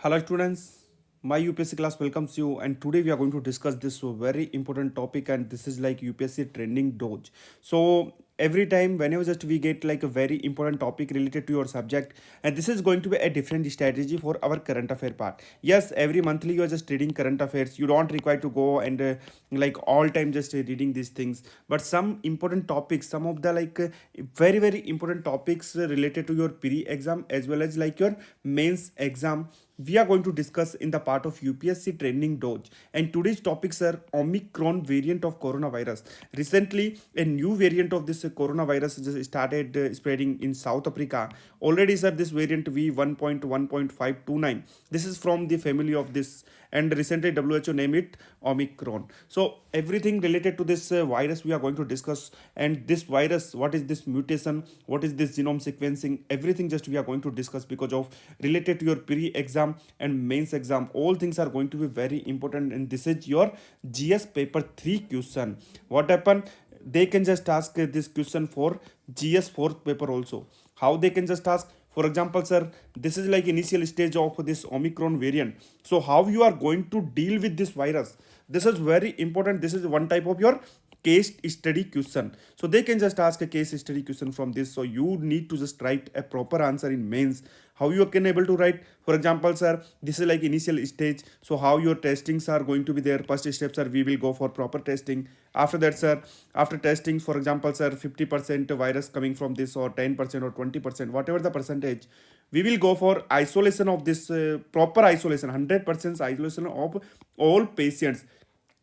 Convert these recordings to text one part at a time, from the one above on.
Hello students, my UPSC class welcomes you and today we are going to discuss this very important topic and this is like UPSC trending dodge. So every time whenever just we get like a very important topic related to your subject and this is going to be a different strategy for our current affair part. Yes, every monthly you are just reading current affairs. You don't require to go and like all time just reading these things. But some important topics, some of the very important topics related to your pre-exam as well as like your mains exam we are going to discuss in the part of UPSC training dodge. And today's topics are Omicron variant of coronavirus. Recently, a new variant of this coronavirus just started spreading in South Africa. Already, sir, this variant V1.1.529. This is from the family of this, and recently WHO named it Omicron. So everything related to this virus we are going to discuss, and this virus, what is this mutation, what is this genome sequencing, everything just we are going to discuss because of related to your pre-exam and mains exam. All things are going to be very important, and this is your GS paper 3 question. What happened? They can just ask this question for GS 4th paper also. How they can just ask? For example, sir, this is like initial stage of this Omicron variant. So how you are going to deal with this virus? This is very important. This is one type of your case study question. So they can just ask a case study question from this. So you need to just write a proper answer in mains. How you can able to write? For example, sir, this is like initial stage. So how your testings are going to be there? First steps are we will go for proper testing. After that, sir, after testing, for example, sir, 50% virus coming from this or 10% or 20%, whatever the percentage, we will go for isolation of this proper isolation, 100% isolation of all patients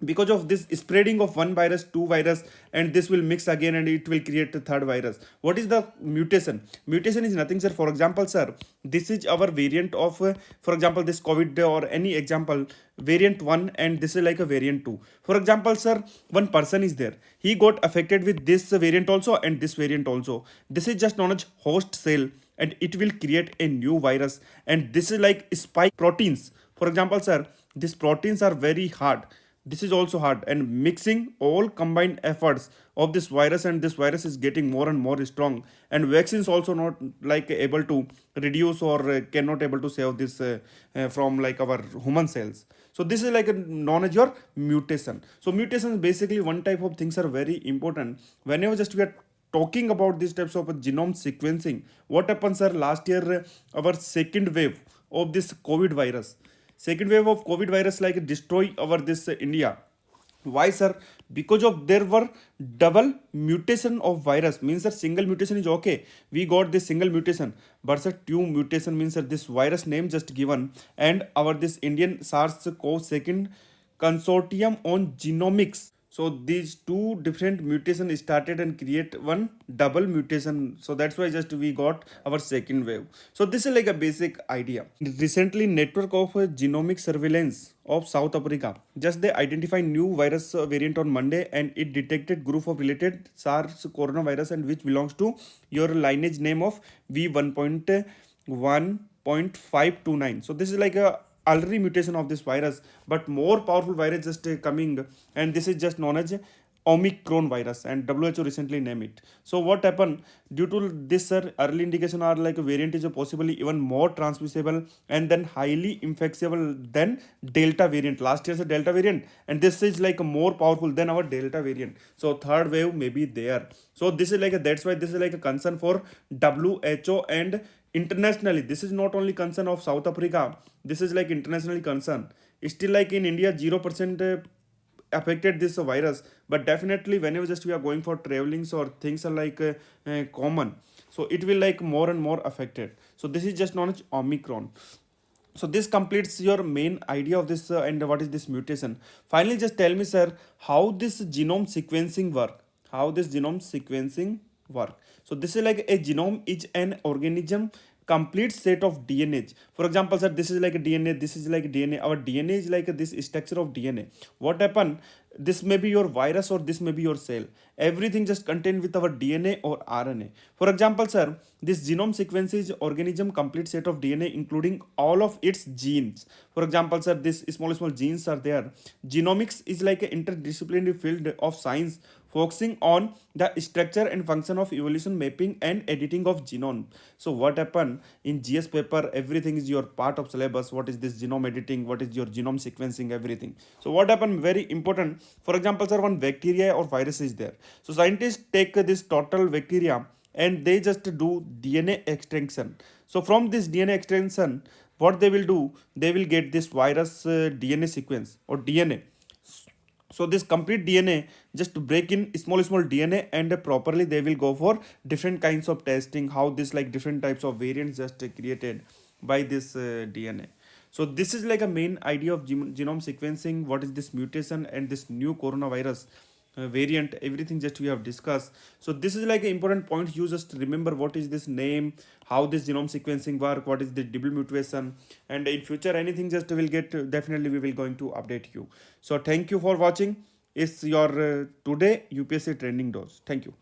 because of this spreading of one virus, two virus, and this will mix again and it will create a third virus. What is the mutation? Mutation is nothing, sir. For example, sir, this is our variant of for example this COVID or any example variant 1 and this is like a variant 2. For example, sir, one person is there, he got affected with this variant also and this variant also. This is just known as host cell and it will create a new virus, and this is like spike proteins. For example, sir, these proteins are very hard, this is also hard, and mixing all combined efforts of this virus, and this virus is getting more and more strong, and vaccines also not like able to reduce or cannot able to save this from like our human cells. So this is like a known as your mutation. So mutations basically one type of things are very important whenever just we are talking about these types of genome sequencing. What happens, sir? Last year our second wave of this COVID virus, second wave of COVID virus like destroy our this India. Why, sir? Because of there were double mutation of virus. Means that single mutation is okay, we got this single mutation, but sir two mutation means that this virus name just given, and our this Indian SARS-CoV second consortium on genomics. So these two different mutations started and create one double mutation. So that's why just we got our second wave. So this is like a basic idea. Recently, network of genomic surveillance of South Africa, just they identify new virus variant on Monday, and it detected group of related SARS coronavirus and which belongs to your lineage name of V1.1.529. So this is like a already mutation of this virus, but more powerful virus just coming, and this is just known as Omicron virus, and WHO recently named it. So what happened due to this, sir? Early indication are like a variant is possibly even more transmissible and then highly infectiable than Delta variant. Last year's a Delta variant, and this is like more powerful than our Delta variant. So third wave may be there. So this is like that's why this is like a concern for WHO and internationally. This is not only concern of South Africa, this is like internationally concern. Still like in India 0% affected this virus, but definitely whenever just we are going for travelings or things are like common, so it will like more and more affected. So this is just known as Omicron. So this completes your main idea of this and what is this mutation. Finally, just tell me, sir, how this genome sequencing work? How this genome sequencing work? So this is like a genome is an organism complete set of DNA. For example, sir, this is like a DNA, this is like DNA. Our DNA is like this structure of DNA. What happened? this may be your virus or this may be your cell. Everything just contained with our DNA or RNA. For example, sir, this genome sequence is organism complete set of DNA including all of its genes. For example, sir, this small genes are there. Genomics is like an interdisciplinary field of science focusing on the structure and function of evolution, mapping and editing of genome. So what happened in GS paper, everything is your part of syllabus. What is this genome editing, what is your genome sequencing, everything. So what happened, very important. For example, sir, one bacteria or virus is there. So scientists take this total bacteria and they just do DNA extraction. So from this DNA extraction, what they will do, they will get this virus DNA sequence or DNA. So this complete DNA just to break in small DNA, and properly they will go for different kinds of testing, how this like different types of variants just created by this DNA. So this is like a main idea of genome sequencing, what is this mutation and this new coronavirus variant, everything just we have discussed. So this is like an important point, you just remember what is this name, how this genome sequencing work, what is the double mutation, and in future anything just will get definitely we will going to update you. So thank you for watching. It's your today UPSC trending dose. Thank you.